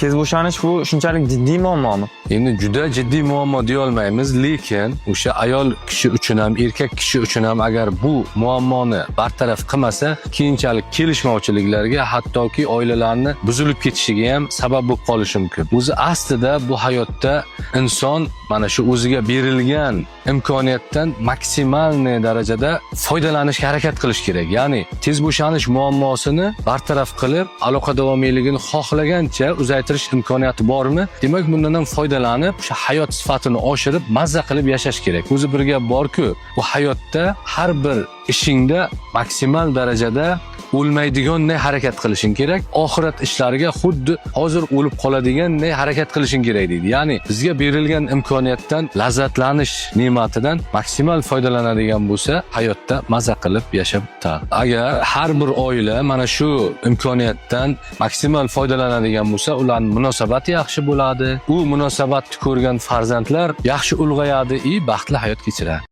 tez bo'shanish bu shunchalik jiddiy muammomi? Endi juda jiddiy muammo deya olmaymiz, lekin o'sha ayol kishi uchun ham, erkak kishi uchun ham agar bu muammoni bartaraf qilmasa, keyinchalik kelishmovchiliklarga, hattoki oilalarni buzilib ketishiga ham sabab bo'lib qolishi mumkin. O'zi aslida bu hayotda inson mana shu o'ziga berilgan imkoniyatdan maksimalniy darajada foydalanishga harakat qilish kerak. Ya'ni tez bo'shanish muammosini bartaraf qilib, aloqa davomiyligini xohlagancha uzaytirish imkoniyati bormi? Demak, bundan ham foydalanib, o'sha hayot sifatini oshirib, mazza qilib yashash kerak. O'zi bir gap bor-ku, bu hayotda har bir ishingda maksimal darajada o'lmaydiganday harakat qilishing kerak. Oxirat ishlariga xuddi hozir o'lib qoladiganday harakat qilishing kerak deydi. Ya'ni bizga berilgan imkoniyatdan, lazzatlanish ne'matidan maksimal foydalanadigan bo'lsa, hayotda mazza qilib yashab o'tadi. Agar har bir oila mana shu imkoniyatdan maksimal foydalanadigan bo'lsa, ularning munosabati yaxshi bo'ladi. U munosabatni ko'rgan farzandlar yaxshi ulg'ayadi, baxtli hayot kechiradi.